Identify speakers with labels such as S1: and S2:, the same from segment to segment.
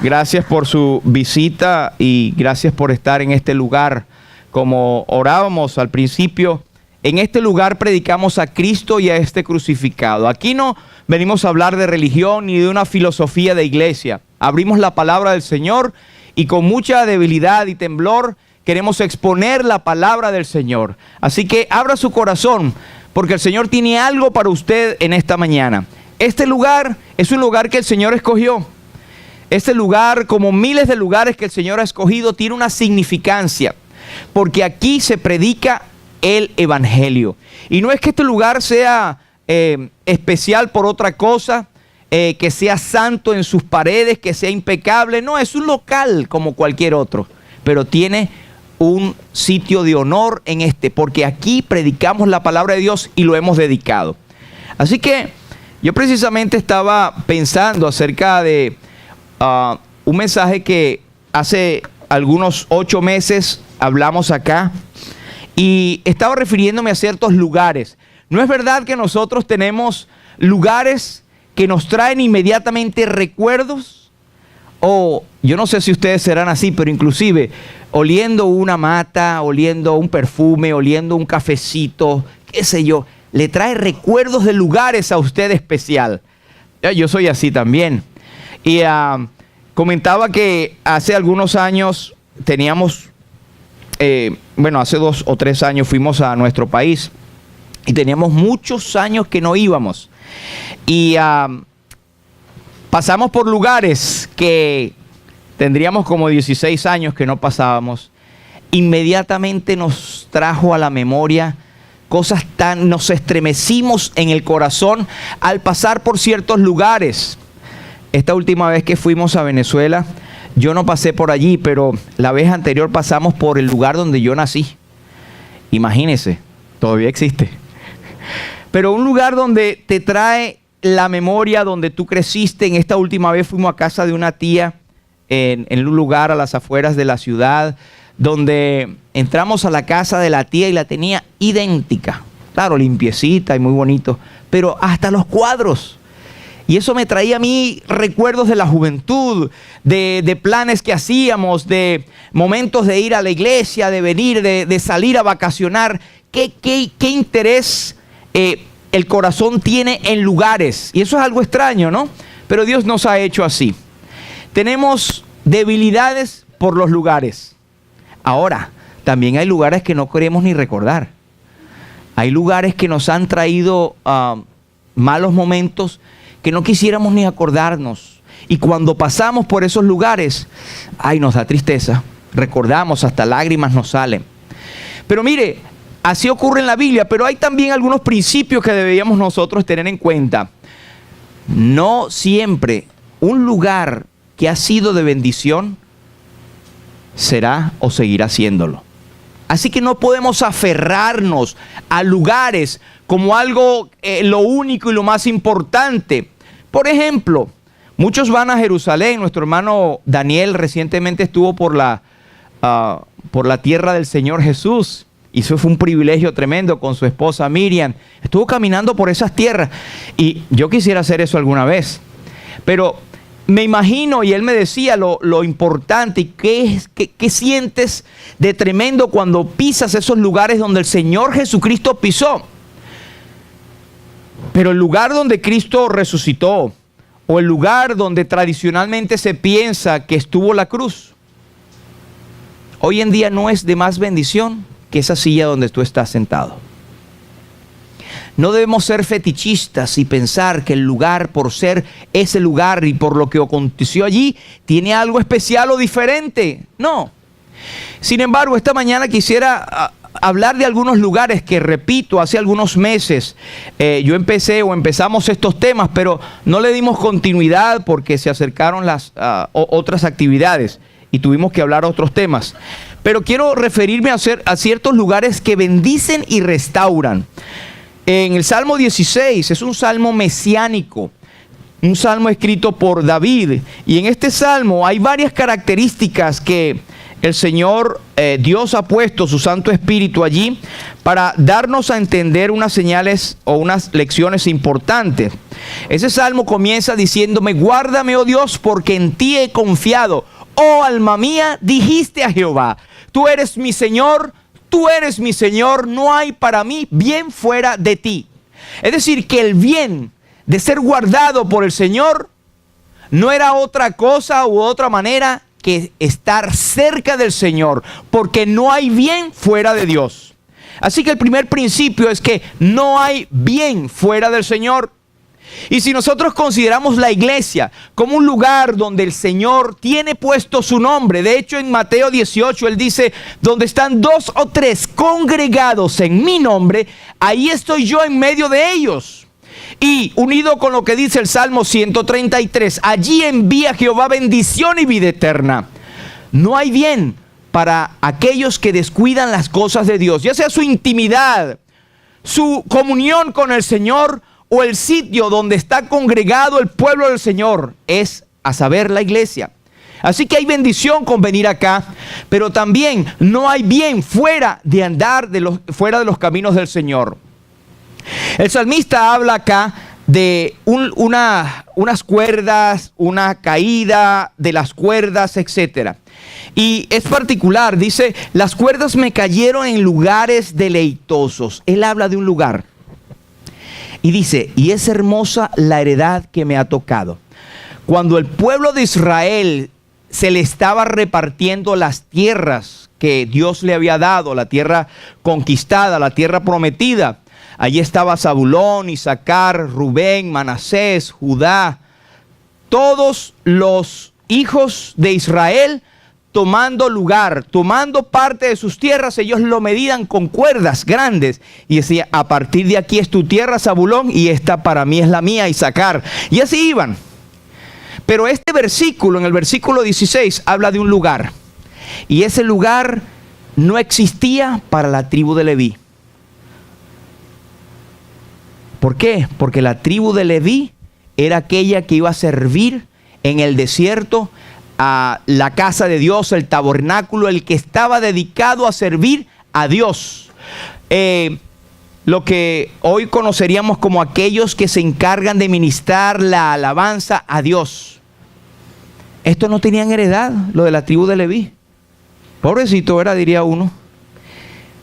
S1: Gracias por su visita y gracias por estar en este lugar. Como orábamos al principio, en este lugar predicamos a Cristo y a este crucificado. Aquí no venimos a hablar de religión ni de una filosofía de iglesia. Abrimos la palabra del Señor y con mucha debilidad y temblor queremos exponer la palabra del Señor. Así que abra su corazón, porque el Señor tiene algo para usted en esta mañana. Este lugar es un lugar que el Señor escogió. Este lugar, como miles de lugares que el Señor ha escogido, tiene una significancia, porque aquí se predica el Evangelio. Y no es que este lugar sea especial por otra cosa, que sea santo en sus paredes, que sea impecable. No, es un local como cualquier otro, pero tiene un sitio de honor en porque aquí predicamos la palabra de Dios y lo hemos dedicado. Así que yo precisamente estaba pensando acerca de un mensaje que hace algunos 8 meses hablamos acá y estaba refiriéndome a ciertos lugares. ¿No es verdad que nosotros tenemos lugares que nos traen inmediatamente recuerdos? O yo no sé si ustedes serán así, pero inclusive oliendo una mata, oliendo un perfume, oliendo un cafecito, qué sé yo, le trae recuerdos de lugares a usted especial. Yo soy así también. Y comentaba que hace algunos años teníamos, hace 2 o 3 años fuimos a nuestro país y teníamos muchos años que no íbamos. Y pasamos por lugares que tendríamos como 16 años que no pasábamos. Inmediatamente nos trajo a la memoria cosas nos estremecimos en el corazón al pasar por ciertos lugares. Esta última vez que fuimos a Venezuela, yo no pasé por allí, pero la vez anterior pasamos por el lugar donde yo nací. Imagínese, todavía existe. Pero un lugar donde te trae la memoria, donde tú creciste. En esta última vez fuimos a casa de una tía en un lugar a las afueras de la ciudad, donde entramos a la casa de la tía y la tenía idéntica. Claro, limpiecita y muy bonito, pero hasta los cuadros. Y eso me traía a mí recuerdos de la juventud, de planes que hacíamos, de momentos de ir a la iglesia, de venir, de salir a vacacionar. ¿Qué interés el corazón tiene en lugares? Y eso es algo extraño, ¿no? Pero Dios nos ha hecho así. Tenemos debilidades por los lugares. Ahora, también hay lugares que no queremos ni recordar. Hay lugares que nos han traído malos momentos que no quisiéramos ni acordarnos. Y cuando pasamos por esos lugares, nos da tristeza. Recordamos, hasta lágrimas nos salen. Pero mire, así ocurre en la Biblia, pero hay también algunos principios que deberíamos nosotros tener en cuenta. No siempre un lugar que ha sido de bendición será o seguirá siéndolo. Así que no podemos aferrarnos a lugares como algo, lo único y lo más importante. Por ejemplo, muchos van a Jerusalén. Nuestro hermano Daniel recientemente estuvo por la tierra del Señor Jesús. Y eso fue un privilegio tremendo con su esposa Miriam. Estuvo caminando por esas tierras. Y yo quisiera hacer eso alguna vez. Pero me imagino, y él me decía lo importante, y qué sientes de tremendo cuando pisas esos lugares donde el Señor Jesucristo pisó. Pero el lugar donde Cristo resucitó, o el lugar donde tradicionalmente se piensa que estuvo la cruz, hoy en día no es de más bendición que esa silla donde tú estás sentado. No debemos ser fetichistas y pensar que el lugar, por ser ese lugar y por lo que aconteció allí, tiene algo especial o diferente. No. Sin embargo, esta mañana quisiera hablar de algunos lugares que, repito, hace algunos meses empezamos estos temas, pero no le dimos continuidad porque se acercaron las otras actividades y tuvimos que hablar otros temas. Pero quiero referirme a ciertos lugares que bendicen y restauran. En el Salmo 16 es un salmo mesiánico, un salmo escrito por David. Y en este salmo hay varias características que el Señor, Dios ha puesto su Santo Espíritu allí para darnos a entender unas señales o unas lecciones importantes. Ese salmo comienza diciéndome: guárdame, oh Dios, porque en ti he confiado. Oh alma mía, dijiste a Jehová, tú eres mi Señor, no hay para mí bien fuera de ti. Es decir, que el bien de ser guardado por el Señor no era otra cosa u otra manera que estar cerca del Señor, porque no hay bien fuera de Dios. Así que el primer principio es que no hay bien fuera del Señor. Y si nosotros consideramos la iglesia como un lugar donde el Señor tiene puesto su nombre, de hecho en Mateo 18 Él dice: donde están 2 o 3 congregados en mi nombre, ahí estoy yo en medio de ellos. Y unido con lo que dice el Salmo 133, allí envía Jehová bendición y vida eterna. No hay bien para aquellos que descuidan las cosas de Dios, ya sea su intimidad, su comunión con el Señor, o el sitio donde está congregado el pueblo del Señor, es a saber la iglesia. Así que hay bendición con venir acá, pero también no hay bien fuera de andar fuera de los caminos del Señor. El salmista habla acá de unas cuerdas, una caída de las cuerdas, etc. Y es particular, dice: las cuerdas me cayeron en lugares deleitosos. Él habla de un lugar. Y dice: y es hermosa la heredad que me ha tocado. Cuando el pueblo de Israel se le estaba repartiendo las tierras que Dios le había dado, la tierra conquistada, la tierra prometida, allí estaba Zabulón, Isaacar, Rubén, Manasés, Judá. Todos los hijos de Israel tomando lugar, tomando parte de sus tierras. Ellos lo medían con cuerdas grandes y decía: a partir de aquí es tu tierra, Zabulón, y esta para mí es la mía, Isaacar. Y así iban. Pero este versículo, en el versículo 16, habla de un lugar, y ese lugar no existía para la tribu de Leví. ¿Por qué? Porque la tribu de Leví era aquella que iba a servir en el desierto a la casa de Dios, el tabernáculo, el que estaba dedicado a servir a Dios. Lo que hoy conoceríamos como aquellos que se encargan de ministrar la alabanza a Dios. Estos no tenían heredad, lo de la tribu de Leví. Pobrecito era, diría uno.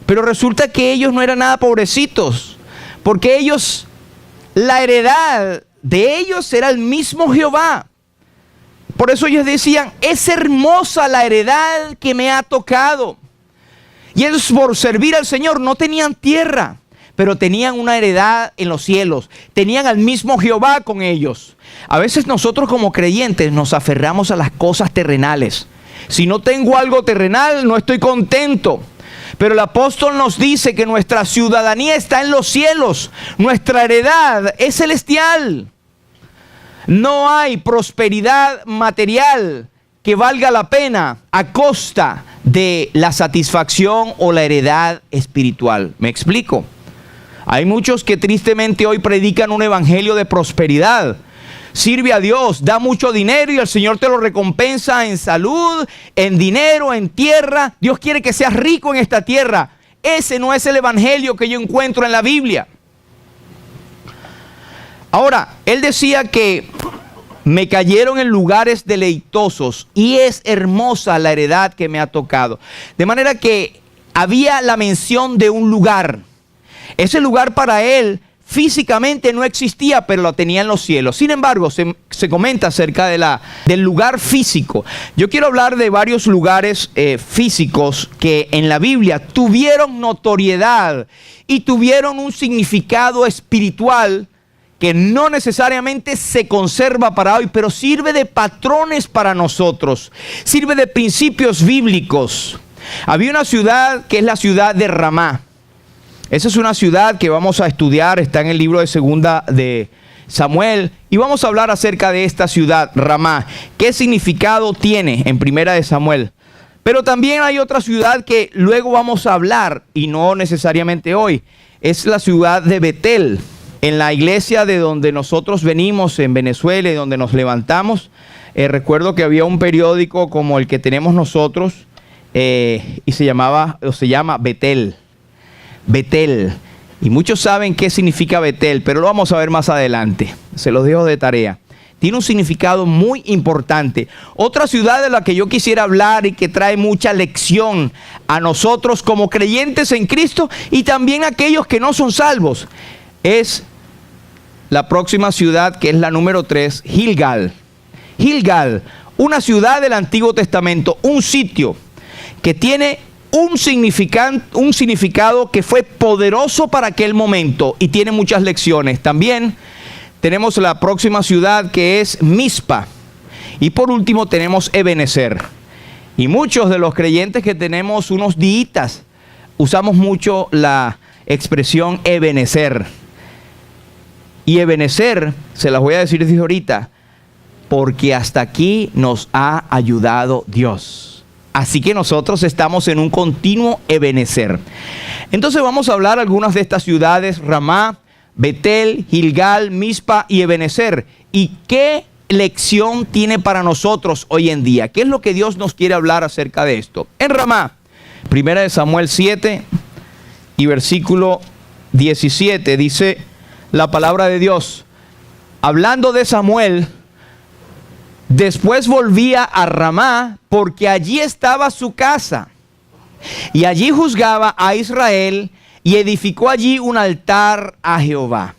S1: Pero resulta que ellos no eran nada pobrecitos, porque ellos, la heredad de ellos era el mismo Jehová. Por eso ellos decían: es hermosa la heredad que me ha tocado. Y ellos, por servir al Señor, no tenían tierra, pero tenían una heredad en los cielos. Tenían al mismo Jehová con ellos. A veces nosotros como creyentes nos aferramos a las cosas terrenales. Si no tengo algo terrenal, no estoy contento. Pero el apóstol nos dice que nuestra ciudadanía está en los cielos. Nuestra heredad es celestial. No hay prosperidad material que valga la pena a costa de la satisfacción o la heredad espiritual. ¿Me explico? Hay muchos que tristemente hoy predican un evangelio de prosperidad. Sirve a Dios, da mucho dinero y el Señor te lo recompensa en salud, en dinero, en tierra. Dios quiere que seas rico en esta tierra. Ese no es el evangelio que yo encuentro en la Biblia. Ahora, él decía que me cayeron en lugares deleitosos y es hermosa la heredad que me ha tocado. De manera que había la mención de un lugar. Ese lugar para él físicamente no existía, pero lo tenía en los cielos. Sin embargo, se comenta acerca del lugar físico. Yo quiero hablar de varios lugares físicos que en la Biblia tuvieron notoriedad y tuvieron un significado espiritual que no necesariamente se conserva para hoy, pero sirve de patrones para nosotros, sirve de principios bíblicos. Había una ciudad que es la ciudad de Ramá. Esa es una ciudad que vamos a estudiar, está en el libro de Segunda de Samuel, y vamos a hablar acerca de esta ciudad, Ramá. ¿Qué significado tiene en Primera de Samuel? Pero también hay otra ciudad que luego vamos a hablar, y no necesariamente hoy, es la ciudad de Betel. En la iglesia de donde nosotros venimos, en Venezuela, y donde nos levantamos, recuerdo que había un periódico como el que tenemos nosotros, y se llama Betel. Betel. Y muchos saben qué significa Betel, pero lo vamos a ver más adelante. Se los dejo de tarea. Tiene un significado muy importante. Otra ciudad de la que yo quisiera hablar y que trae mucha lección a nosotros como creyentes en Cristo y también a aquellos que no son salvos, es la próxima ciudad, que es la número 3, Gilgal. Gilgal, una ciudad del Antiguo Testamento, un sitio que tiene un significado que fue poderoso para aquel momento y tiene muchas lecciones. También tenemos la próxima ciudad, que es Mizpa. Y por último tenemos Ebenezer. Y muchos de los creyentes que tenemos unos días usamos mucho la expresión Ebenezer. Y Ebenezer, se las voy a decir desde ahorita, porque hasta aquí nos ha ayudado Dios. Así que nosotros estamos en un continuo Ebenezer. Entonces vamos a hablar algunas de estas ciudades: Ramá, Betel, Gilgal, Mizpa y Ebenezer. ¿Y qué lección tiene para nosotros hoy en día? ¿Qué es lo que Dios nos quiere hablar acerca de esto? En Ramá, 1 Samuel 7 y versículo 17, dice la palabra de Dios, hablando de Samuel: después volvía a Ramá, porque allí estaba su casa, y allí juzgaba a Israel, y edificó allí un altar a Jehová.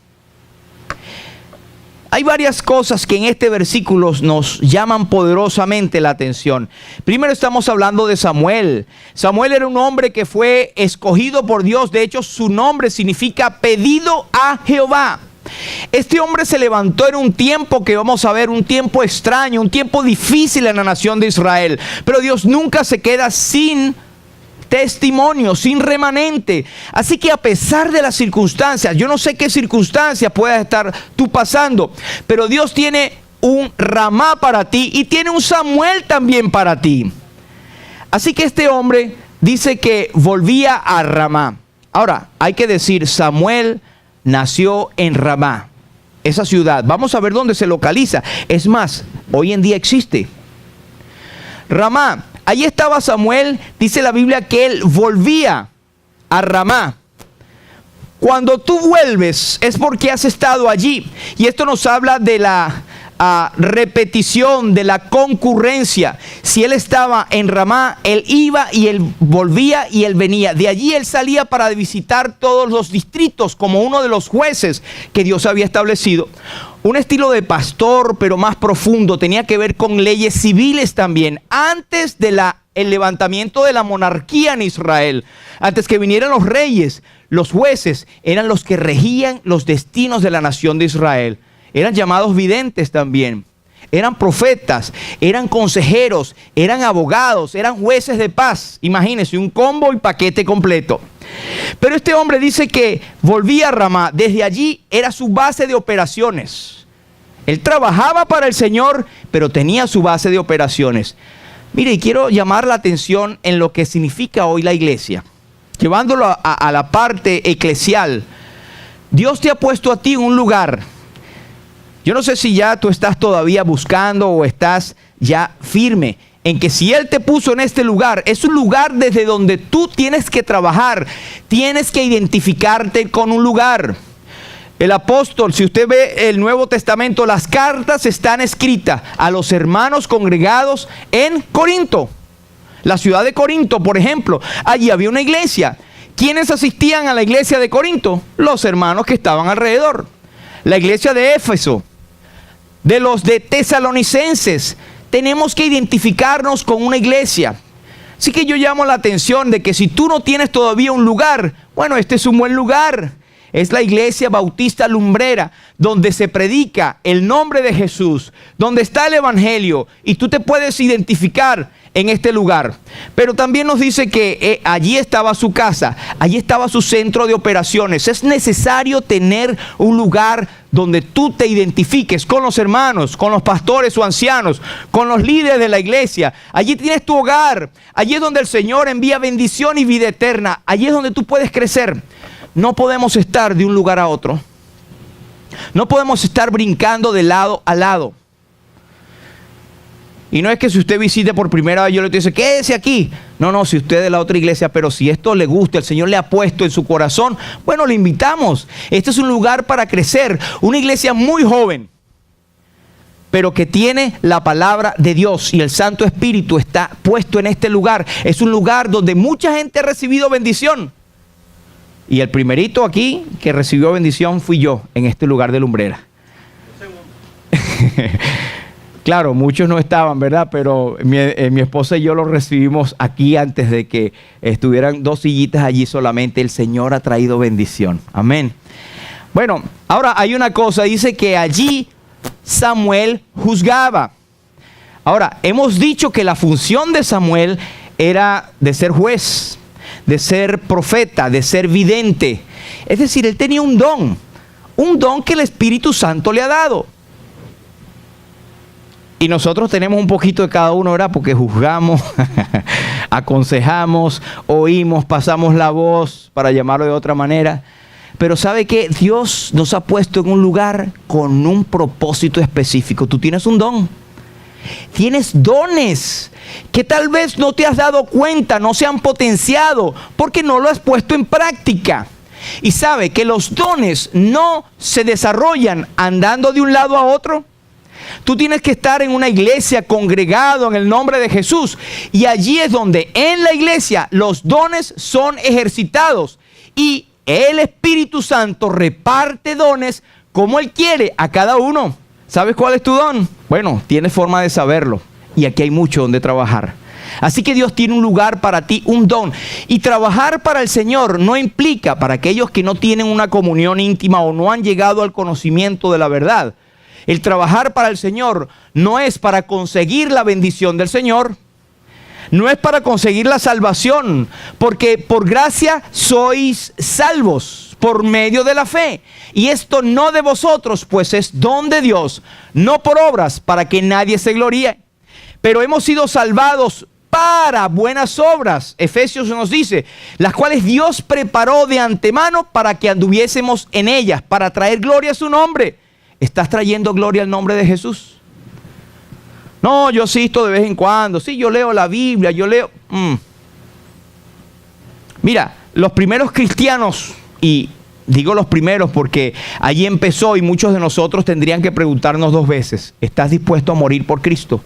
S1: Hay varias cosas que en este versículo nos llaman poderosamente la atención. Primero estamos hablando de Samuel. Samuel era un hombre que fue escogido por Dios. De hecho, su nombre significa pedido a Jehová. Este hombre se levantó en un tiempo que vamos a ver, un tiempo extraño, un tiempo difícil en la nación de Israel. Pero Dios nunca se queda sin testimonio, sin remanente. Así que a pesar de las circunstancias, yo no sé qué circunstancias puedas estar tú pasando, pero Dios tiene un Ramá para ti y tiene un Samuel también para ti. Así que este hombre dice que volvía a Ramá. Ahora, hay que decir, Samuel nació en Ramá, esa ciudad. Vamos a ver dónde se localiza. Es más, hoy en día existe. Ramá, allí estaba Samuel. Dice la Biblia que él volvía a Ramá. Cuando tú vuelves es porque has estado allí. Y esto nos habla de la repetición, de la concurrencia. Si él estaba en Ramá, él iba y él volvía y él venía. De allí él salía para visitar todos los distritos como uno de los jueces que Dios había establecido. Un estilo de pastor, pero más profundo. Tenía que ver con leyes civiles también. Antes de el levantamiento de la monarquía en Israel, antes que vinieran los reyes, los jueces eran los que regían los destinos de la nación de Israel. Eran llamados videntes también, eran profetas, eran consejeros, eran abogados, eran jueces de paz. Imagínense, un combo y paquete completo. Pero este hombre dice que volvía a Ramá. Desde allí era su base de operaciones. Él trabajaba para el Señor, pero tenía su base de operaciones. Mire, y quiero llamar la atención en lo que significa hoy la iglesia. Llevándolo a la parte eclesial. Dios te ha puesto a ti en un lugar. Yo no sé si ya tú estás todavía buscando o estás ya firme en que si Él te puso en este lugar, es un lugar desde donde tú tienes que trabajar, tienes que identificarte con un lugar. El apóstol, si usted ve el Nuevo Testamento, las cartas están escritas a los hermanos congregados en Corinto. La ciudad de Corinto, por ejemplo, allí había una iglesia. ¿Quiénes asistían a la iglesia de Corinto? Los hermanos que estaban alrededor. La iglesia de Éfeso, de los de Tesalonicenses. Tenemos que identificarnos con una iglesia. Así que yo llamo la atención de que si tú no tienes todavía un lugar, bueno, este es un buen lugar. Es la iglesia bautista lumbrera, donde se predica el nombre de Jesús, donde está el evangelio, y tú te puedes identificar en este lugar. Pero también nos dice que allí estaba su casa, allí estaba su centro de operaciones. Es necesario tener un lugar donde tú te identifiques con los hermanos, con los pastores o ancianos, con los líderes de la iglesia. Allí tienes tu hogar, allí es donde el Señor envía bendición y vida eterna. Allí es donde tú puedes crecer. No podemos estar de un lugar a otro. No podemos estar brincando de lado a lado. Y no es que si usted visite por primera vez, yo le dice, quédese aquí. No, no, si usted es de la otra iglesia, pero si esto le gusta, el Señor le ha puesto en su corazón, bueno, le invitamos. Este es un lugar para crecer, una iglesia muy joven, pero que tiene la palabra de Dios y el Santo Espíritu está puesto en este lugar. Es un lugar donde mucha gente ha recibido bendición. Y el primerito aquí que recibió bendición fui yo en este lugar de Lumbrera. Claro, muchos no estaban, ¿verdad? Pero mi esposa y yo los recibimos aquí antes de que estuvieran 2 sillitas allí solamente. El Señor ha traído bendición. Amén. Bueno, ahora hay una cosa, dice que allí Samuel juzgaba. Ahora, hemos dicho que la función de Samuel era de ser juez, de ser profeta, de ser vidente. Es decir, él tenía un don que el Espíritu Santo le ha dado. Y nosotros tenemos un poquito de cada uno, ¿verdad? Porque juzgamos, aconsejamos, oímos, pasamos la voz, para llamarlo de otra manera. Pero ¿sabe qué? Dios nos ha puesto en un lugar con un propósito específico. Tú tienes un don. Tienes dones que tal vez no te has dado cuenta, no se han potenciado, porque no lo has puesto en práctica. Y sabe que los dones no se desarrollan andando de un lado a otro. Tú tienes que estar en una iglesia congregado en el nombre de Jesús. Y allí es donde en la iglesia los dones son ejercitados. Y el Espíritu Santo reparte dones como Él quiere a cada uno. ¿Sabes cuál es tu don? Bueno, tienes forma de saberlo. Y aquí hay mucho donde trabajar. Así que Dios tiene un lugar para ti, un don. Y trabajar para el Señor no implica, para aquellos que no tienen una comunión íntima o no han llegado al conocimiento de la verdad, el trabajar para el Señor no es para conseguir la bendición del Señor, no es para conseguir la salvación, porque por gracia sois salvos por medio de la fe. Y esto no de vosotros, pues es don de Dios, no por obras, para que nadie se gloríe. Pero hemos sido salvados para buenas obras, Efesios nos dice, las cuales Dios preparó de antemano para que anduviésemos en ellas, para traer gloria a su nombre. ¿Estás trayendo gloria al nombre de Jesús? No, yo asisto de vez en cuando. Sí, yo leo la Biblia, yo leo. Mira, los primeros cristianos, y digo los primeros porque allí empezó y muchos de nosotros tendrían que preguntarnos 2 veces. ¿Estás dispuesto a morir por Cristo?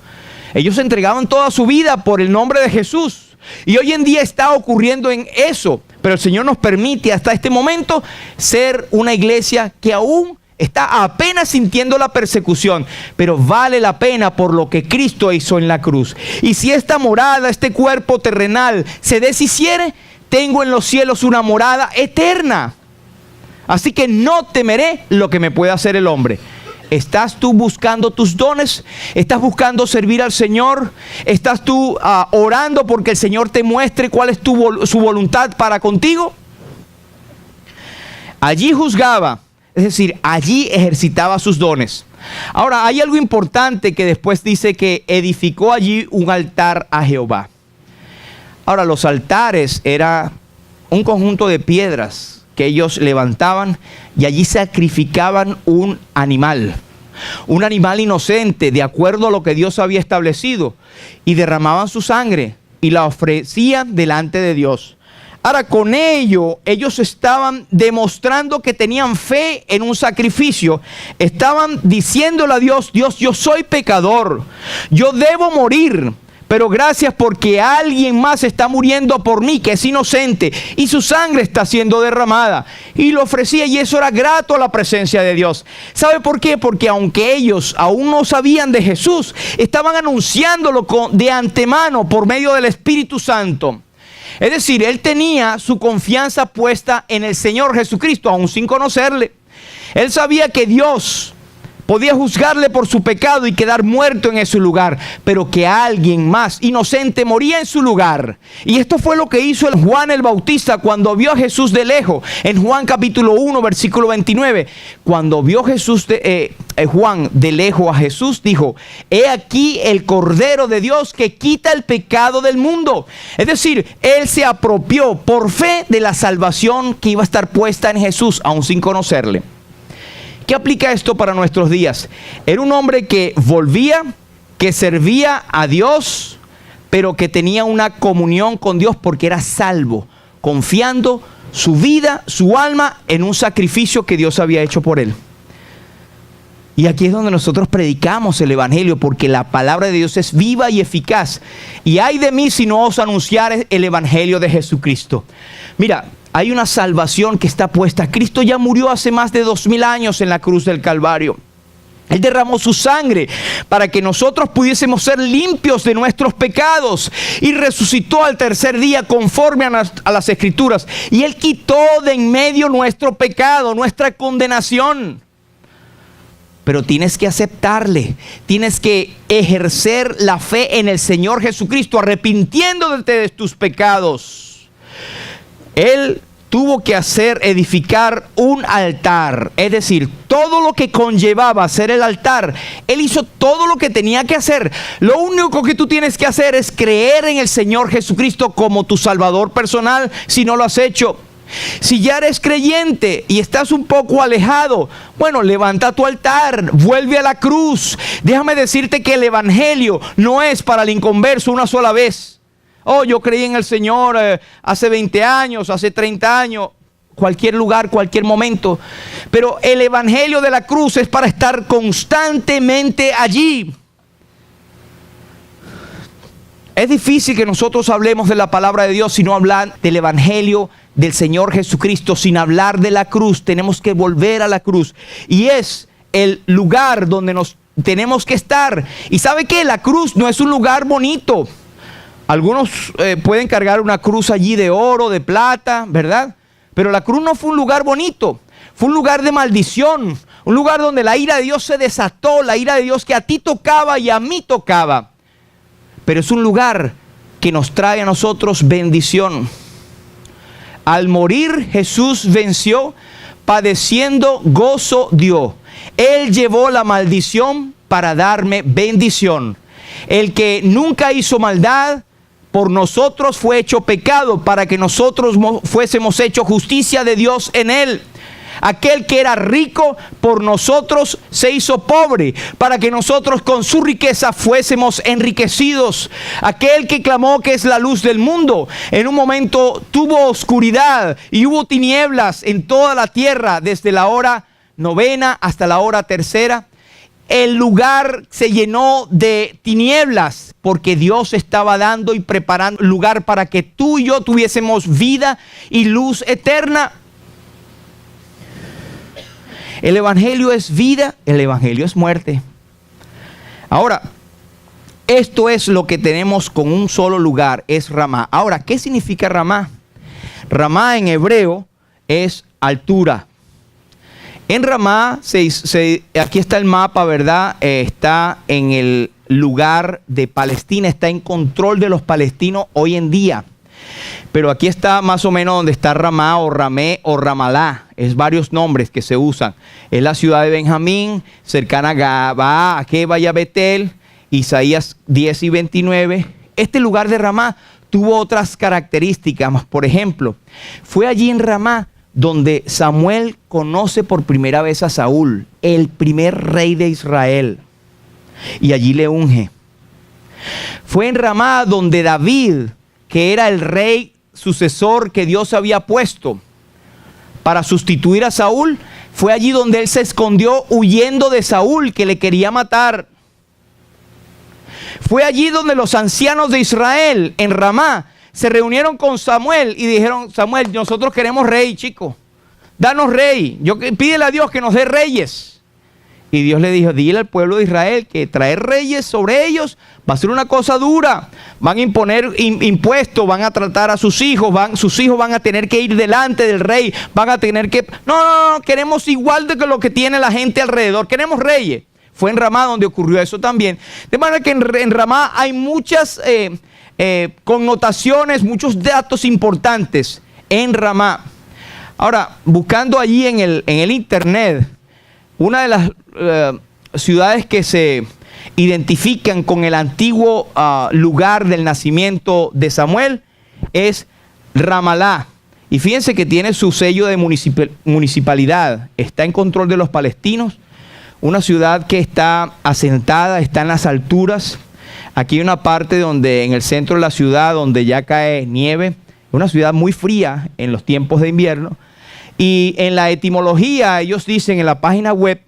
S1: Ellos entregaban toda su vida por el nombre de Jesús. Y hoy en día está ocurriendo en eso. Pero el Señor nos permite hasta este momento ser una iglesia que aún está apenas sintiendo la persecución, pero vale la pena por lo que Cristo hizo en la cruz. Y si esta morada, este cuerpo terrenal se deshiciere, tengo en los cielos una morada eterna. Así que no temeré lo que me pueda hacer el hombre. ¿Estás tú buscando tus dones? ¿Estás buscando servir al Señor? ¿Estás tú orando porque el Señor te muestre cuál es su voluntad para contigo? Allí juzgaba. Es decir, allí ejercitaba sus dones. Ahora, hay algo importante que después dice que edificó allí un altar a Jehová. Ahora, los altares era un conjunto de piedras que ellos levantaban y allí sacrificaban un animal inocente, de acuerdo a lo que Dios había establecido, y derramaban su sangre y la ofrecían delante de Dios. Ahora, con ello, ellos estaban demostrando que tenían fe en un sacrificio. Estaban diciéndole a Dios, Dios, yo soy pecador, yo debo morir, pero gracias porque alguien más está muriendo por mí, que es inocente, y su sangre está siendo derramada. Y lo ofrecía, y eso era grato a la presencia de Dios. ¿Sabe por qué? Porque aunque ellos aún no sabían de Jesús, estaban anunciándolo de antemano por medio del Espíritu Santo. Es decir, él tenía su confianza puesta en el Señor Jesucristo, aún sin conocerle. Él sabía que Dios podía juzgarle por su pecado y quedar muerto en ese lugar, pero que alguien más inocente moría en su lugar. Y esto fue lo que hizo el Juan el Bautista cuando vio a Jesús de lejos. En Juan capítulo 1, versículo 29, cuando vio Juan de lejos a Jesús, dijo: he aquí el Cordero de Dios que quita el pecado del mundo. Es decir, él se apropió por fe de la salvación que iba a estar puesta en Jesús, aún sin conocerle. ¿Qué aplica esto para nuestros días? Era un hombre que volvía que servía a Dios, pero que tenía una comunión con Dios porque era salvo, confiando su vida, su alma en un sacrificio que Dios había hecho por él. Y aquí es donde nosotros predicamos el evangelio, porque la palabra de Dios es viva y eficaz. Y ay de mí si no os anunciare el evangelio de Jesucristo. Mira, hay una salvación que está puesta. Cristo ya murió hace más de 2000 años en la cruz del Calvario. Él derramó su sangre para que nosotros pudiésemos ser limpios de nuestros pecados, y resucitó al tercer día conforme a las Escrituras. Y Él quitó de en medio nuestro pecado, nuestra condenación. Pero tienes que aceptarle, tienes que ejercer la fe en el Señor Jesucristo, arrepintiéndote de tus pecados. Él tuvo que edificar un altar, es decir, todo lo que conllevaba hacer el altar. Él hizo todo lo que tenía que hacer. Lo único que tú tienes que hacer es creer en el Señor Jesucristo como tu Salvador personal, si no lo has hecho. Si ya eres creyente y estás un poco alejado, bueno, levanta tu altar, vuelve a la cruz. Déjame decirte que el evangelio no es para el inconverso una sola vez. Oh, yo creí en el Señor hace 20 años, hace 30 años, cualquier lugar, cualquier momento. Pero el evangelio de la cruz es para estar constantemente allí. Es difícil que nosotros hablemos de la palabra de Dios si no hablan del evangelio del Señor Jesucristo, sin hablar de la cruz. Tenemos que volver a la cruz, y es el lugar donde nos tenemos que estar. Y ¿sabe qué? La cruz no es un lugar bonito. Algunos pueden cargar una cruz allí de oro, de plata, ¿verdad? Pero la cruz no fue un lugar bonito. Fue un lugar de maldición, un lugar donde la ira de Dios se desató, la ira de Dios que a ti tocaba y a mí tocaba. Pero es un lugar que nos trae a nosotros bendición. Al morir, Jesús venció, padeciendo gozo dio. Él llevó la maldición para darme bendición. El que nunca hizo maldad, por nosotros fue hecho pecado, para que nosotros fuésemos hecho justicia de Dios en él. Aquel que era rico, por nosotros se hizo pobre, para que nosotros con su riqueza fuésemos enriquecidos. Aquel que clamó que es la luz del mundo, en un momento tuvo oscuridad y hubo tinieblas en toda la tierra, desde la hora 9 hasta la hora 3. El lugar se llenó de tinieblas, porque Dios estaba dando y preparando lugar para que tú y yo tuviésemos vida y luz eterna. El evangelio es vida, el evangelio es muerte. Ahora, esto es lo que tenemos con un solo lugar, es Ramá. Ahora, ¿qué significa Ramá? Ramá en hebreo es altura. En Ramá, aquí está el mapa, ¿verdad? Está en el lugar de Palestina, está en control de los palestinos hoy en día. Pero aquí está más o menos donde está Ramá o Ramé o Ramalá. Es varios nombres que se usan. Es la ciudad de Benjamín, cercana a Gabá, a Geba y a Betel. Isaías 10 y 29. Este lugar de Ramá tuvo otras características. Por ejemplo, fue allí en Ramá donde Samuel conoce por primera vez a Saúl, el primer rey de Israel. Y allí le unge. Fue en Ramá donde David, que era el rey sucesor que Dios había puesto para sustituir a Saúl, fue allí donde él se escondió huyendo de Saúl, que le quería matar. Fue allí donde los ancianos de Israel, en Ramá, se reunieron con Samuel y dijeron: Samuel, nosotros queremos rey, chico. Danos rey. Pídele a Dios que nos dé reyes. Y Dios le dijo: dile al pueblo de Israel que traer reyes sobre ellos va a ser una cosa dura. Van a imponer impuestos, van a tratar a sus hijos van a tener que ir delante del rey, van a tener que... No, queremos igual de lo que tiene la gente alrededor, queremos reyes. Fue en Ramá donde ocurrió eso también. De manera que en Ramá hay muchas connotaciones, muchos datos importantes en Ramá. Ahora, buscando allí en el internet, una de las ciudades que se identifican con el antiguo lugar del nacimiento de Samuel es Ramalá. Y fíjense que tiene su sello de municipalidad. Está en control de los palestinos. una ciudad que está asentada, está en las alturas. Aquí hay una parte donde, en el centro de la ciudad, donde ya cae nieve. Una ciudad muy fría en los tiempos de invierno. Y en la etimología, ellos dicen en la página web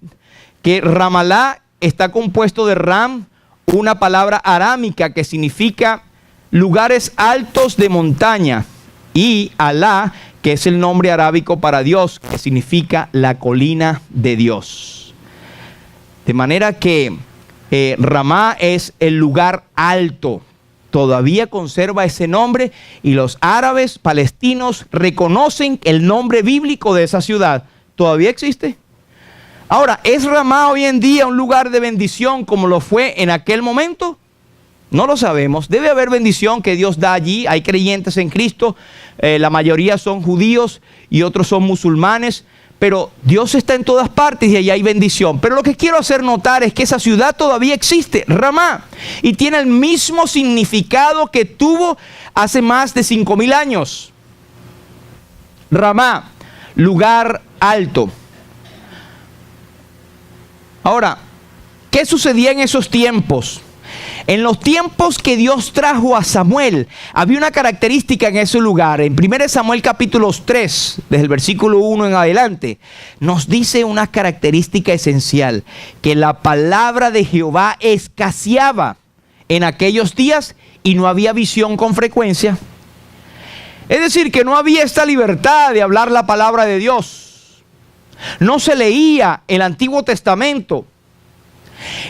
S1: que Ramalá está compuesto de Ram, una palabra arámica que significa lugares altos de montaña, y Alá, que es el nombre arábico para Dios, que significa la colina de Dios. De manera que Ramá es el lugar alto. Todavía conserva ese nombre y los árabes palestinos reconocen el nombre bíblico de esa ciudad. ¿Todavía existe? Ahora, ¿es Ramá hoy en día un lugar de bendición como lo fue en aquel momento? No lo sabemos. Debe haber bendición que Dios da allí. Hay creyentes en Cristo. La mayoría son judíos y otros son musulmanes. Pero Dios está en todas partes y allí hay bendición. Pero lo que quiero hacer notar es que esa ciudad todavía existe, Ramá, y tiene el mismo significado que tuvo hace más de 5,000 años. Ramá, lugar alto. Ahora, ¿qué sucedía en esos tiempos? En los tiempos que Dios trajo a Samuel, había una característica en ese lugar. En 1 Samuel capítulo 3, desde el versículo 1 en adelante, nos dice una característica esencial: que la palabra de Jehová escaseaba en aquellos días y no había visión con frecuencia. Es decir, que no había esta libertad de hablar la palabra de Dios. No se leía el Antiguo Testamento.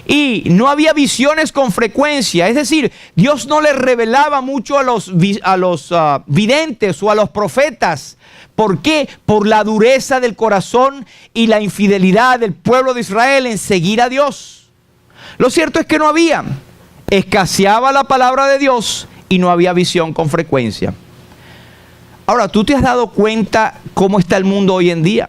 S1: Y no había visiones con frecuencia. Es decir, Dios no le revelaba mucho a los videntes o a los profetas. ¿Por qué? Por la dureza del corazón y la infidelidad del pueblo de Israel en seguir a Dios. Lo cierto es que no había. Escaseaba la palabra de Dios y no había visión con frecuencia. Ahora, ¿tú te has dado cuenta cómo está el mundo hoy en día?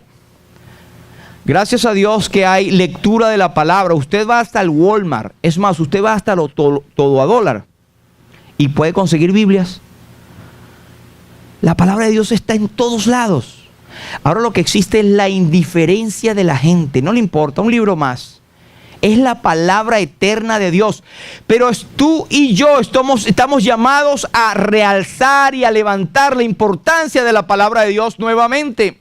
S1: Gracias a Dios que hay lectura de la palabra. Usted va hasta el Walmart. Es más, usted va hasta todo a dólar y puede conseguir Biblias. La palabra de Dios está en todos lados. Ahora lo que existe es la indiferencia de la gente. No le importa, un libro más. Es la palabra eterna de Dios. Pero tú y yo estamos llamados a realzar y a levantar la importancia de la palabra de Dios nuevamente.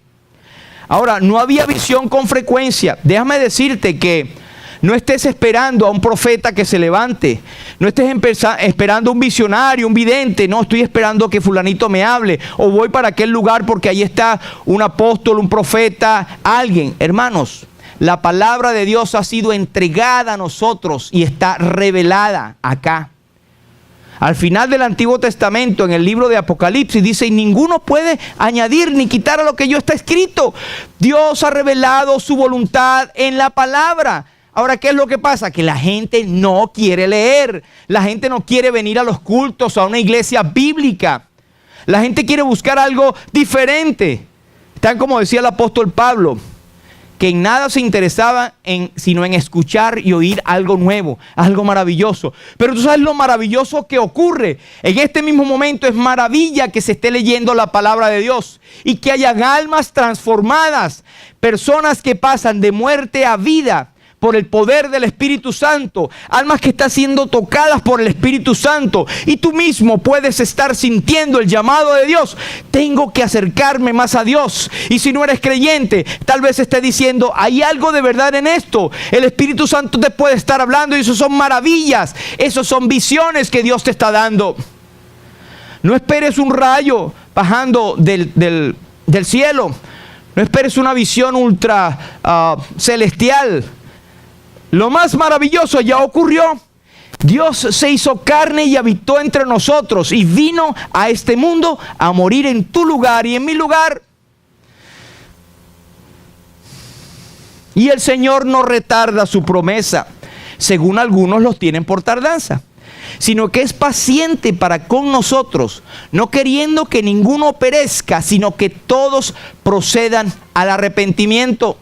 S1: Ahora, no había visión con frecuencia. Déjame decirte que no estés esperando a un profeta que se levante. No estés esperando un visionario, un vidente. No, estoy esperando que fulanito me hable. O voy para aquel lugar porque ahí está un apóstol, un profeta, alguien. Hermanos, la palabra de Dios ha sido entregada a nosotros y está revelada acá. Al final del Antiguo Testamento, en el libro de Apocalipsis, dice: y ninguno puede añadir ni quitar a lo que ya está escrito. Dios ha revelado su voluntad en la palabra. Ahora, ¿qué es lo que pasa? Que la gente no quiere leer. La gente no quiere venir a los cultos, a una iglesia bíblica. La gente quiere buscar algo diferente. Están como decía el apóstol Pablo, que en nada se interesaba sino en escuchar y oír algo nuevo, algo maravilloso. Pero tú sabes lo maravilloso que ocurre. En este mismo momento es maravilla que se esté leyendo la palabra de Dios y que hayan almas transformadas, personas que pasan de muerte a vida por el poder del Espíritu Santo, almas que están siendo tocadas por el Espíritu Santo, y tú mismo puedes estar sintiendo el llamado de Dios. Tengo que acercarme más a Dios. Y si no eres creyente, tal vez estés diciendo: hay algo de verdad en esto. El Espíritu Santo te puede estar hablando y eso son maravillas, eso son visiones que Dios te está dando. No esperes un rayo bajando del cielo. No esperes una visión ultra celestial. Lo más maravilloso ya ocurrió. Dios se hizo carne y habitó entre nosotros y vino a este mundo a morir en tu lugar y en mi lugar. Y el Señor no retarda su promesa, según algunos los tienen por tardanza, sino que es paciente para con nosotros, no queriendo que ninguno perezca, sino que todos procedan al arrepentimiento.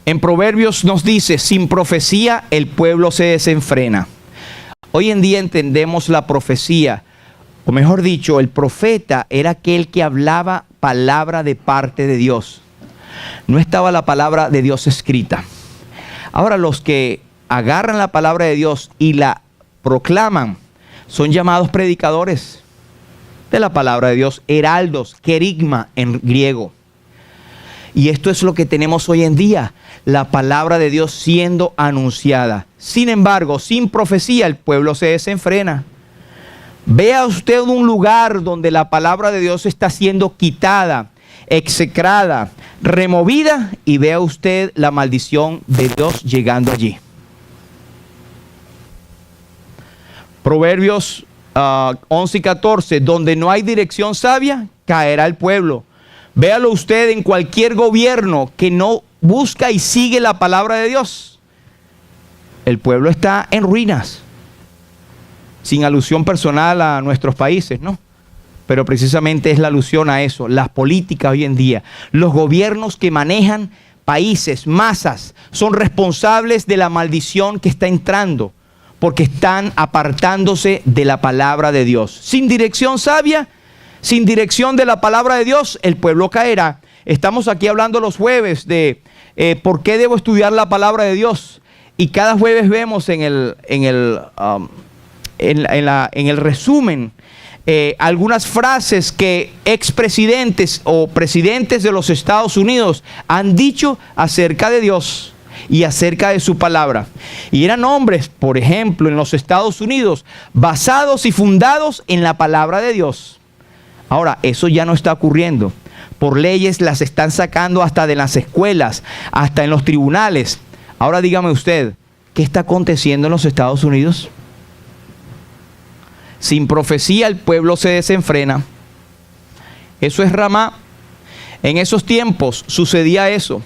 S1: En Proverbios nos dice: sin profecía el pueblo se desenfrena. Hoy en día entendemos la profecía, o mejor dicho, el profeta era aquel que hablaba palabra de parte de Dios. no estaba la palabra de Dios escrita. Ahora los que agarran la palabra de Dios y la proclaman son llamados predicadores de la palabra de Dios, heraldos, querigma en griego. Y esto es lo que tenemos hoy en día, la palabra de Dios siendo anunciada. Sin embargo, sin profecía el pueblo se desenfrena. Vea usted un lugar donde la palabra de Dios está siendo quitada, execrada, removida, y vea usted la maldición de Dios llegando allí. Proverbios 11 y 14, donde no hay dirección sabia, caerá el pueblo. Véalo usted en cualquier gobierno que no busca y sigue la palabra de Dios. El pueblo está en ruinas. Sin alusión personal a nuestros países, ¿no? Pero precisamente es la alusión a eso, las políticas hoy en día. Los gobiernos que manejan países, masas, son responsables de la maldición que está entrando, porque están apartándose de la palabra de Dios. Sin dirección sabia, sin dirección de la palabra de Dios, el pueblo caerá. Estamos aquí hablando los jueves de por qué debo estudiar la palabra de Dios. Y cada jueves vemos en el resumen algunas frases que expresidentes o presidentes de los Estados Unidos han dicho acerca de Dios y acerca de su palabra. Y eran hombres, por ejemplo, en los Estados Unidos, basados y fundados en la palabra de Dios. Ahora, eso ya no está ocurriendo. Por leyes las están sacando hasta de las escuelas, hasta en los tribunales. Ahora dígame usted, ¿qué está aconteciendo en los Estados Unidos? Sin profecía el pueblo se desenfrena. Eso es Ramá. En esos tiempos sucedía eso.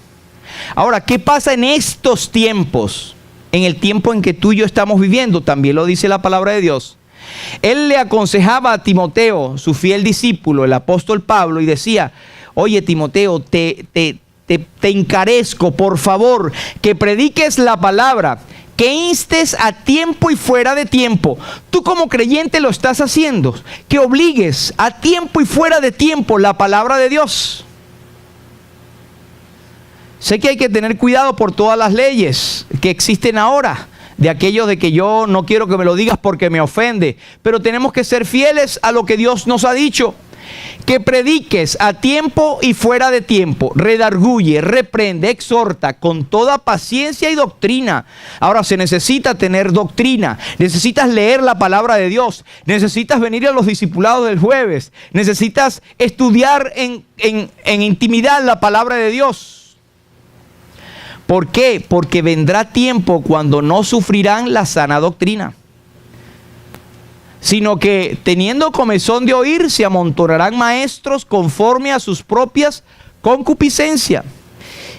S1: Ahora, ¿qué pasa en estos tiempos? En el tiempo en que tú y yo estamos viviendo, también lo dice la palabra de Dios. Él le aconsejaba a Timoteo, su fiel discípulo, el apóstol Pablo, y decía: oye Timoteo, te encarezco, por favor, que prediques la palabra, que instes a tiempo y fuera de tiempo. Tú como creyente lo estás haciendo, que obligues a tiempo y fuera de tiempo la palabra de Dios. Sé que hay que tener cuidado por todas las leyes que existen ahora, de aquello de que yo no quiero que me lo digas porque me ofende, pero tenemos que ser fieles a lo que Dios nos ha dicho. Que prediques a tiempo y fuera de tiempo, redarguye, reprende, exhorta con toda paciencia y doctrina. Ahora se necesita tener doctrina, necesitas leer la palabra de Dios, necesitas venir a los discipulados del jueves, necesitas estudiar en intimidad la palabra de Dios. ¿Por qué? Porque vendrá tiempo cuando no sufrirán la sana doctrina, sino que teniendo comezón de oír, se amontonarán maestros conforme a sus propias concupiscencias,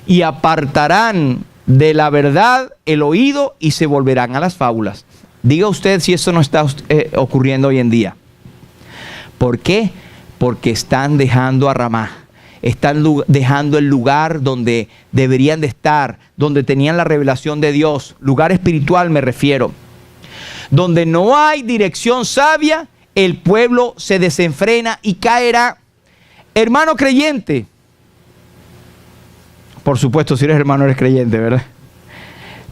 S1: y apartarán de la verdad el oído y se volverán a las fábulas. Diga usted si eso no está ocurriendo hoy en día. ¿Por qué? Porque están dejando a Ramá. Están dejando el lugar donde deberían de estar, donde tenían la revelación de Dios, lugar espiritual me refiero. Donde no hay dirección sabia, el pueblo se desenfrena y caerá. Hermano creyente, por supuesto, si eres hermano eres creyente, ¿verdad?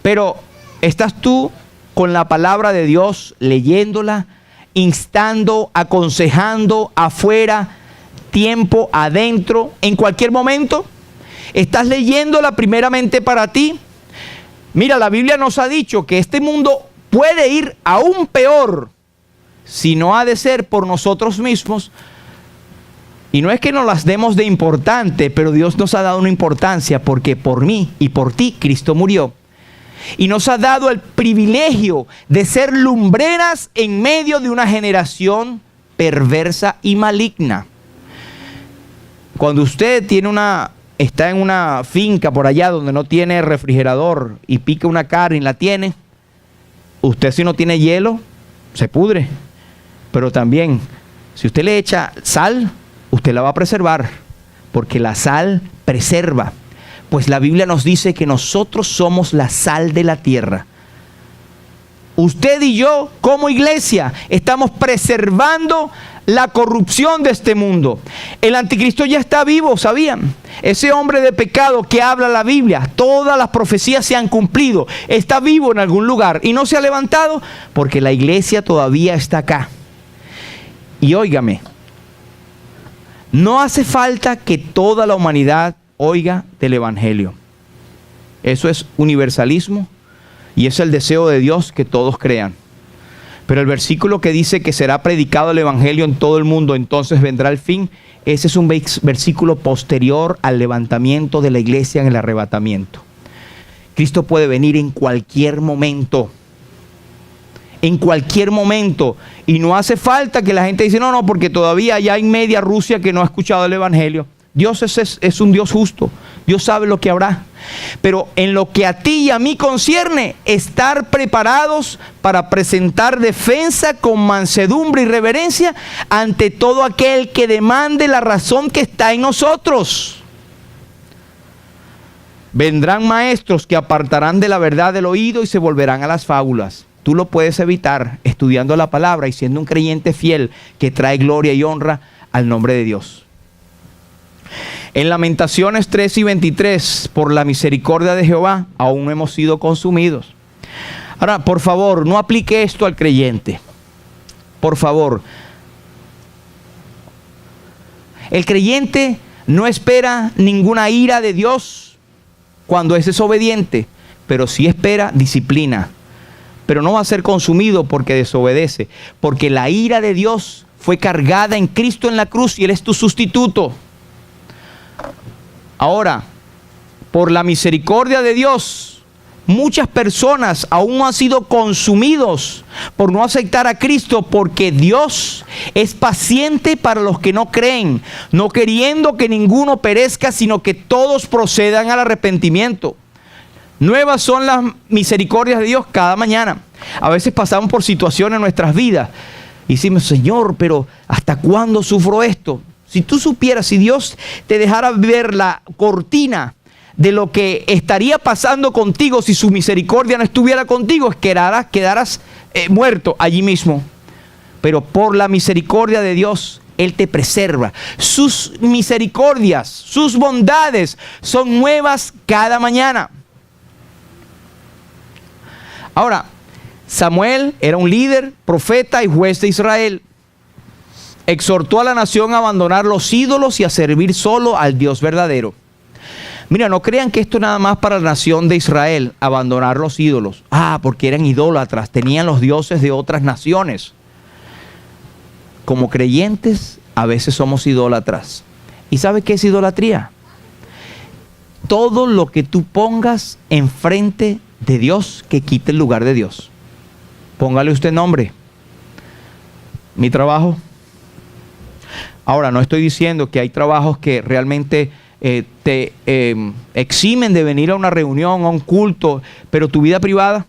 S1: Pero ¿estás tú con la palabra de Dios leyéndola, instando, aconsejando afuera, tiempo, adentro, en cualquier momento? ¿Estás leyéndola primeramente para ti? Mira, la Biblia nos ha dicho que este mundo puede ir aún peor si no ha de ser por nosotros mismos. Y no es que nos las demos de importante, pero Dios nos ha dado una importancia porque por mí y por ti Cristo murió. Y nos ha dado el privilegio de ser lumbreras en medio de una generación perversa y maligna. Cuando usted está en una finca por allá donde no tiene refrigerador y pica una carne y la tiene, usted si no tiene hielo, se pudre. Pero también, si usted le echa sal, usted la va a preservar, porque la sal preserva. Pues la Biblia nos dice que nosotros somos la sal de la tierra. Usted y yo, como iglesia, estamos preservando la corrupción de este mundo. El anticristo ya está vivo, ¿sabían? Ese hombre de pecado que habla la Biblia, todas las profecías se han cumplido, está vivo en algún lugar y no se ha levantado porque la iglesia todavía está acá. Y óigame, no hace falta que toda la humanidad oiga del evangelio. Eso es universalismo y es el deseo de Dios que todos crean. Pero el versículo que dice que será predicado el evangelio en todo el mundo, entonces vendrá el fin, ese es un versículo posterior al levantamiento de la iglesia en el arrebatamiento. Cristo puede venir en cualquier momento. En cualquier momento. Y no hace falta que la gente dice, no, porque todavía allá hay media Rusia que no ha escuchado el evangelio. Dios es un Dios justo. Dios sabe lo que habrá. Pero en lo que a ti y a mí concierne, estar preparados para presentar defensa con mansedumbre y reverencia ante todo aquel que demande la razón que está en nosotros. Vendrán maestros que apartarán de la verdad del oído y se volverán a las fábulas. Tú lo puedes evitar estudiando la palabra y siendo un creyente fiel que trae gloria y honra al nombre de Dios. En Lamentaciones 3 y 23, por la misericordia de Jehová, aún no hemos sido consumidos. Ahora, por favor, no aplique esto al creyente. Por favor. El creyente no espera ninguna ira de Dios cuando es desobediente, pero sí espera disciplina. Pero no va a ser consumido porque desobedece, porque la ira de Dios fue cargada en Cristo en la cruz y Él es tu sustituto. Ahora, por la misericordia de Dios, muchas personas aún no han sido consumidos por no aceptar a Cristo, porque Dios es paciente para los que no creen, no queriendo que ninguno perezca, sino que todos procedan al arrepentimiento. Nuevas son las misericordias de Dios cada mañana. A veces pasamos por situaciones en nuestras vidas y decimos, Señor, pero ¿hasta cuándo sufro esto? Si tú supieras, si Dios te dejara ver la cortina de lo que estaría pasando contigo si su misericordia no estuviera contigo, quedarás muerto allí mismo. Pero por la misericordia de Dios, Él te preserva. Sus misericordias, sus bondades son nuevas cada mañana. Ahora, Samuel era un líder, profeta y juez de Israel. Exhortó a la nación a abandonar los ídolos y a servir solo al Dios verdadero. Mira, no crean que esto es nada más para la nación de Israel, abandonar los ídolos. Porque eran idólatras, tenían los dioses de otras naciones. Como creyentes, a veces somos idólatras. ¿Y sabe qué es idolatría? Todo lo que tú pongas enfrente de Dios que quite el lugar de Dios. Póngale usted nombre. Mi trabajo. Ahora, no estoy diciendo que hay trabajos que realmente te eximen de venir a una reunión, a un culto, pero tu vida privada,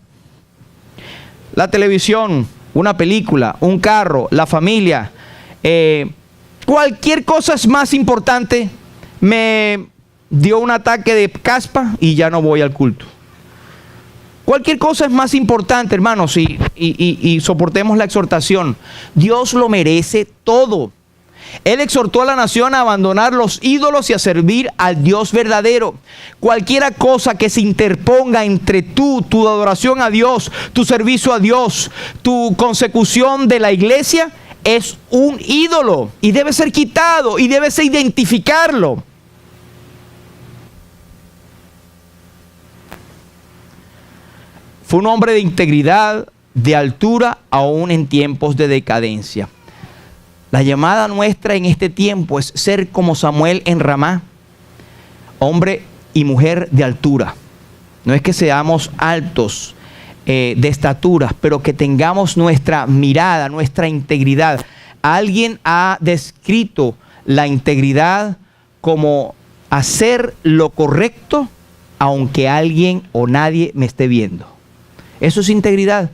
S1: la televisión, una película, un carro, la familia, cualquier cosa es más importante. Me dio un ataque de caspa y ya no voy al culto. Cualquier cosa es más importante, hermanos, y soportemos la exhortación. Dios lo merece todo. Él exhortó a la nación a abandonar los ídolos y a servir al Dios verdadero. Cualquier cosa que se interponga entre tu adoración a Dios, tu servicio a Dios, tu consecución de la iglesia, es un ídolo y debe ser quitado y debes identificarlo. Fue un hombre de integridad, de altura, aún en tiempos de decadencia. La llamada nuestra en este tiempo es ser como Samuel en Ramá, hombre y mujer de altura. No es que seamos altos de estaturas, pero que tengamos nuestra mirada, nuestra integridad. Alguien ha descrito la integridad como hacer lo correcto aunque alguien o nadie me esté viendo. Eso es integridad,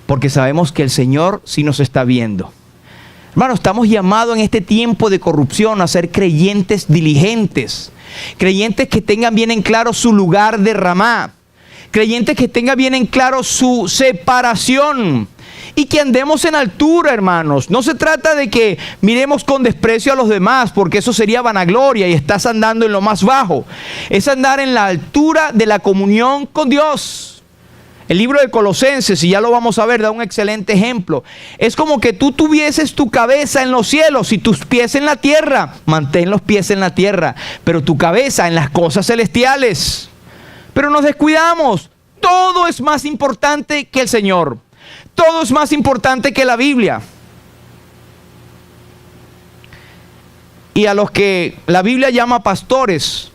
S1: porque sabemos que el Señor sí nos está viendo. Hermano, estamos llamados en este tiempo de corrupción a ser creyentes diligentes, creyentes que tengan bien en claro su lugar de Ramá, creyentes que tengan bien en claro su separación, y que andemos en altura, hermanos. No se trata de que miremos con desprecio a los demás, porque eso sería vanagloria y estás andando en lo más bajo. Es andar en la altura de la comunión con Dios. El libro de Colosenses, y ya lo vamos a ver, da un excelente ejemplo. Es como que tú tuvieses tu cabeza en los cielos y tus pies en la tierra. Mantén los pies en la tierra, pero tu cabeza en las cosas celestiales. Pero nos descuidamos. Todo es más importante que el Señor. Todo es más importante que la Biblia. Y a los que la Biblia llama pastores,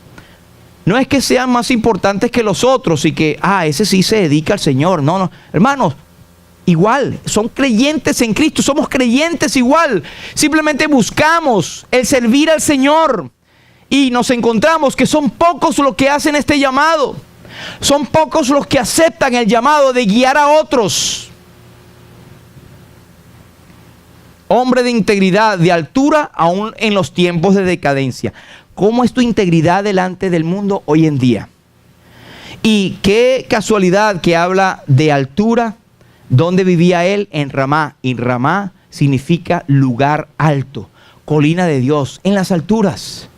S1: no es que sean más importantes que los otros y que, ese sí se dedica al Señor. No, no, hermanos, igual, son creyentes en Cristo, somos creyentes igual. Simplemente buscamos el servir al Señor y nos encontramos que son pocos los que hacen este llamado. Son pocos los que aceptan el llamado de guiar a otros. Hombre de integridad, de altura, aún en los tiempos de decadencia. ¿Cómo es tu integridad delante del mundo hoy en día? Y qué casualidad que habla de altura. ¿Dónde vivía él? En Ramá. Y Ramá significa lugar alto, colina de Dios, en las alturas.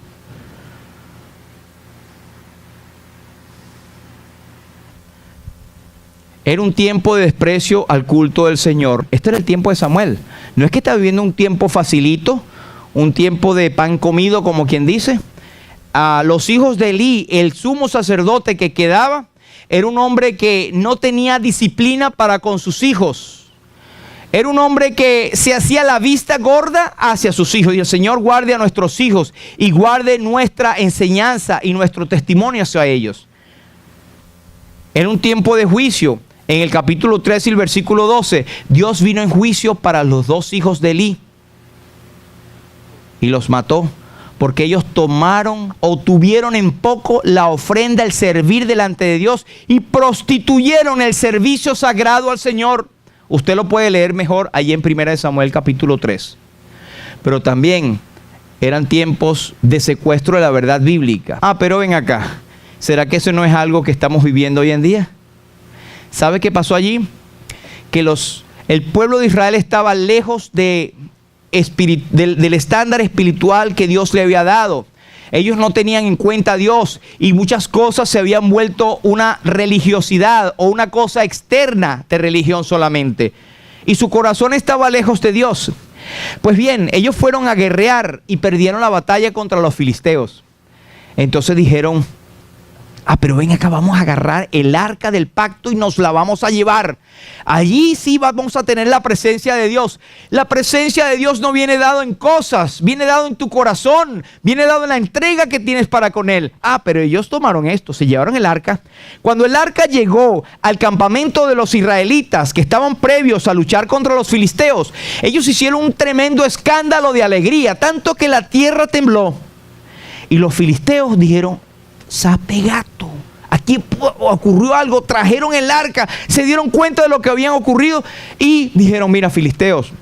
S1: Era un tiempo de desprecio al culto del Señor. Este era el tiempo de Samuel. No es que está viviendo un tiempo facilito, un tiempo de pan comido, como quien dice. A los hijos de Elí, el sumo sacerdote que quedaba, era un hombre que no tenía disciplina para con sus hijos. Era un hombre que se hacía la vista gorda hacia sus hijos. Y el Señor guarde a nuestros hijos y guarde nuestra enseñanza y nuestro testimonio hacia ellos. Era un tiempo de juicio. En el capítulo 3 y el versículo 12, Dios vino en juicio para los dos hijos de Elí y los mató, porque ellos tomaron o tuvieron en poco la ofrenda, el servir delante de Dios, y prostituyeron el servicio sagrado al Señor. Usted lo puede leer mejor allí en 1 Samuel capítulo 3. Pero también eran tiempos de secuestro de la verdad bíblica. Pero ven acá, ¿será que eso no es algo que estamos viviendo hoy en día? ¿Sabe qué pasó allí? Que el pueblo de Israel estaba lejos del estándar espiritual que Dios le había dado. Ellos no tenían en cuenta a Dios y muchas cosas se habían vuelto una religiosidad o una cosa externa de religión solamente. Y su corazón estaba lejos de Dios. Pues bien, ellos fueron a guerrear y perdieron la batalla contra los filisteos. Entonces dijeron, pero ven acá, vamos a agarrar el arca del pacto y nos la vamos a llevar. Allí sí vamos a tener la presencia de Dios. La presencia de Dios no viene dado en cosas, viene dado en tu corazón, viene dado en la entrega que tienes para con Él. Pero ellos tomaron esto, se llevaron el arca. Cuando el arca llegó al campamento de los israelitas que estaban previos a luchar contra los filisteos, ellos hicieron un tremendo escándalo de alegría, tanto que la tierra tembló. Y los filisteos dijeron, sape gato, aquí ocurrió algo, trajeron el arca, se dieron cuenta de lo que habían ocurrido y dijeron, mira, filisteos,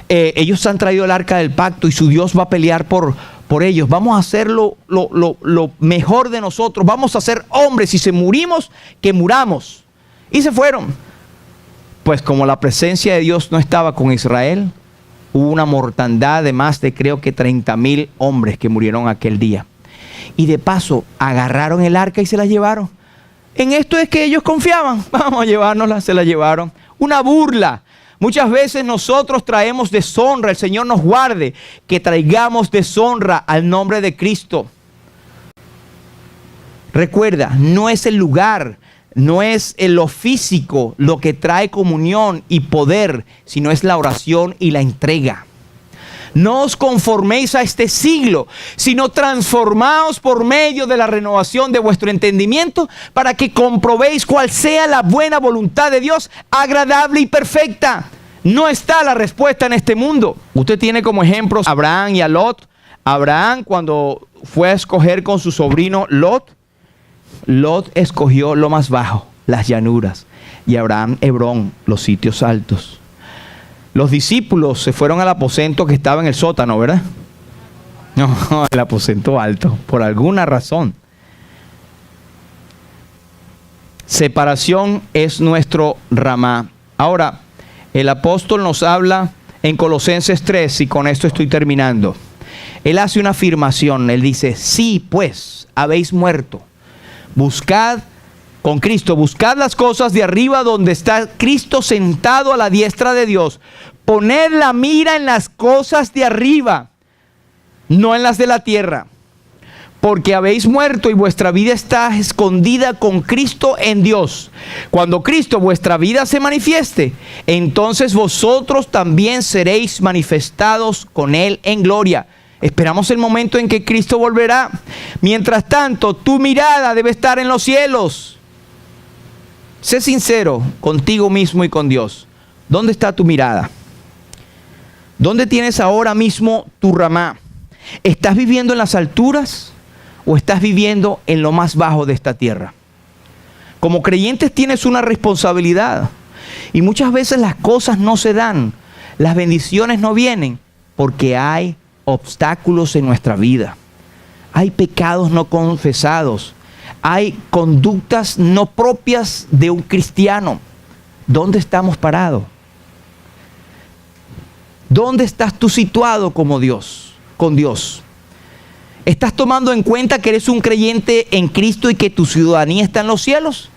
S1: ellos han traído el arca del pacto y su Dios va a pelear por ellos, vamos a hacer lo mejor de nosotros, vamos a ser hombres, y si morimos, que muramos. Y se fueron. Pues como la presencia de Dios no estaba con Israel, hubo una mortandad de más de creo que 30,000 hombres que murieron aquel día. Y de paso agarraron el arca y se la llevaron. En esto es que ellos confiaban. Vamos a llevárnosla, se la llevaron. Una burla. Muchas veces nosotros traemos deshonra. El Señor nos guarde que traigamos deshonra al nombre de Cristo. Recuerda, no es el lugar, no es lo físico lo que trae comunión y poder, sino es la oración y la entrega. No os conforméis a este siglo, sino transformaos por medio de la renovación de vuestro entendimiento, para que comprobéis cuál sea la buena voluntad de Dios, agradable y perfecta. No está la respuesta en este mundo. Usted tiene como ejemplos a Abraham y a Lot. Abraham, cuando fue a escoger con su sobrino Lot escogió lo más bajo, las llanuras, y Abraham Hebrón, los sitios altos. Los discípulos se fueron al aposento que estaba en el sótano, ¿verdad? No, el aposento alto, por alguna razón. Separación es nuestro Ramá. Ahora, El apóstol nos habla en Colosenses 3, y con esto estoy terminando. Él hace una afirmación, él dice: sí, pues, habéis muerto. Buscad con Cristo, buscad las cosas de arriba donde está Cristo sentado a la diestra de Dios. Poned la mira en las cosas de arriba, no en las de la tierra. Porque habéis muerto y vuestra vida está escondida con Cristo en Dios. Cuando Cristo, vuestra vida, se manifieste, entonces vosotros también seréis manifestados con Él en gloria. Esperamos el momento en que Cristo volverá. Mientras tanto, tu mirada debe estar en los cielos. Sé sincero contigo mismo y con Dios. ¿Dónde está tu mirada? ¿Dónde tienes ahora mismo tu ramá? ¿Estás viviendo en las alturas o estás viviendo en lo más bajo de esta tierra? Como creyentes tienes una responsabilidad, y muchas veces las cosas no se dan, las bendiciones no vienen, porque hay obstáculos en nuestra vida. Hay pecados no confesados, hay conductas no propias de un cristiano. ¿Dónde estamos parados? ¿Dónde estás tú situado como Dios, con Dios? ¿Estás tomando en cuenta que eres un creyente en Cristo y que tu ciudadanía está en los cielos?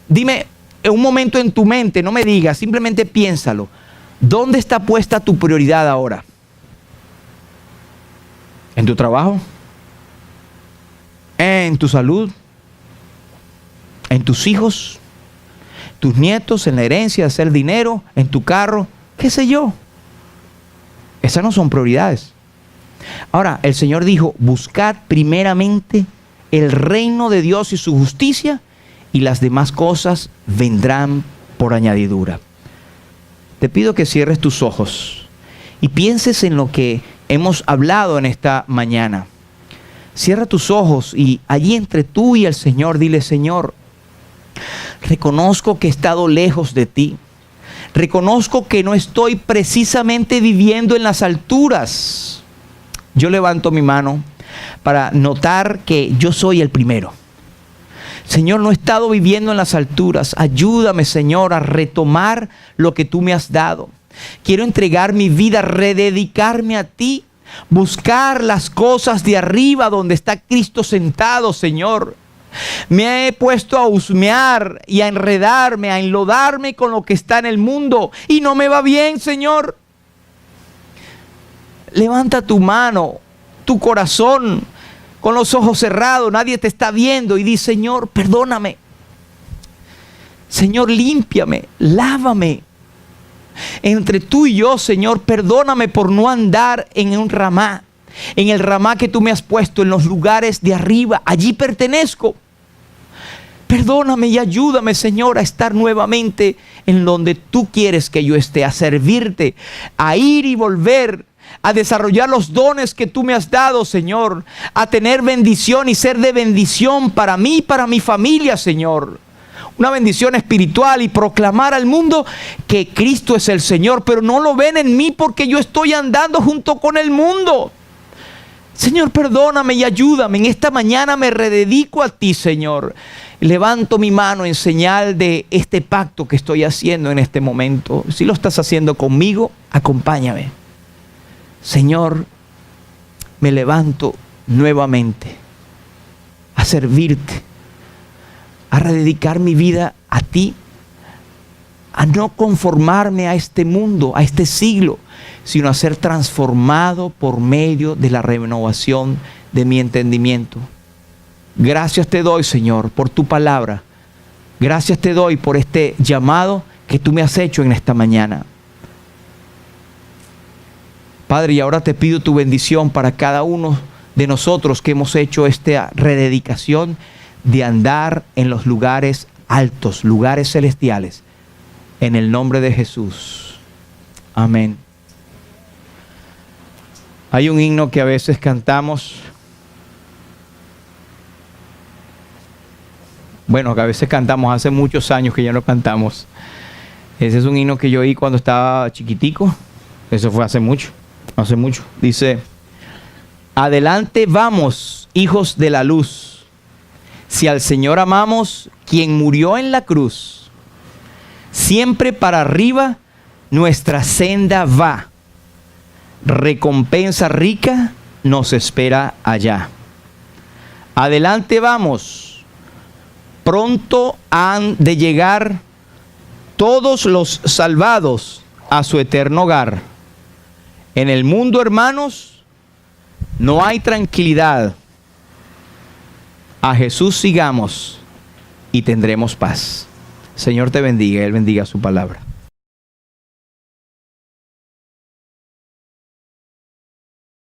S1: Dime en un momento en tu mente, no me digas, simplemente piénsalo. ¿Dónde está puesta tu prioridad ahora? ¿En tu trabajo? ¿En tu salud? ¿En tus hijos? ¿Tus nietos? ¿En la herencia de hacer dinero? ¿En tu carro? ¿Qué sé yo? Esas no son prioridades. Ahora, el Señor dijo: buscad primeramente el reino de Dios y su justicia, y las demás cosas vendrán por añadidura. Te pido que cierres tus ojos y pienses en lo que hemos hablado en esta mañana. Cierra tus ojos y allí entre tú y el Señor dile: Señor, reconozco que he estado lejos de ti. Reconozco que no estoy precisamente viviendo en las alturas. Yo levanto mi mano para notar que yo soy el primero. Señor, no he estado viviendo en las alturas. Ayúdame, Señor, a retomar lo que tú me has dado. Quiero entregar mi vida, rededicarme a ti, buscar las cosas de arriba donde está Cristo sentado, Señor. Me he puesto a husmear y a enredarme, a enlodarme con lo que está en el mundo y no me va bien, Señor. Levanta tu mano, tu corazón, con los ojos cerrados, nadie te está viendo, y di: Señor, perdóname. Señor, límpiame, lávame. Entre tú y yo, Señor, perdóname por no andar en un ramá, en el ramá que tú me has puesto, en los lugares de arriba. Allí pertenezco. Perdóname y ayúdame, Señor, a estar nuevamente en donde tú quieres que yo esté, a servirte, a ir y volver, a desarrollar los dones que tú me has dado, Señor, a tener bendición y ser de bendición para mí y para mi familia, Señor. Una bendición espiritual, y proclamar al mundo que Cristo es el Señor, pero no lo ven en mí porque yo estoy andando junto con el mundo. Señor, perdóname y ayúdame. En esta mañana me rededico a ti, Señor. Levanto mi mano en señal de este pacto que estoy haciendo en este momento. Si lo estás haciendo conmigo, acompáñame. Señor, me levanto nuevamente a servirte, a rededicar mi vida a ti, a no conformarme a este mundo, a este siglo, sino a ser transformado por medio de la renovación de mi entendimiento. Gracias te doy, Señor, por tu palabra. Gracias te doy por este llamado que tú me has hecho en esta mañana. Padre, y ahora te pido tu bendición para cada uno de nosotros que hemos hecho esta rededicación de andar en los lugares altos, lugares celestiales. En el nombre de Jesús. Amén. Hay un himno que a veces cantamos. Bueno, que a veces cantamos, hace muchos años que ya no cantamos. Ese es un himno que yo oí cuando estaba chiquitico. Eso fue hace mucho. Dice: adelante vamos, hijos de la luz. Si al Señor amamos, quien murió en la cruz. Siempre para arriba, nuestra senda va. Recompensa rica nos espera allá. Adelante vamos. Pronto han de llegar todos los salvados a su eterno hogar. En el mundo, hermanos, no hay tranquilidad. A Jesús sigamos y tendremos paz. Señor te bendiga, Él bendiga su palabra.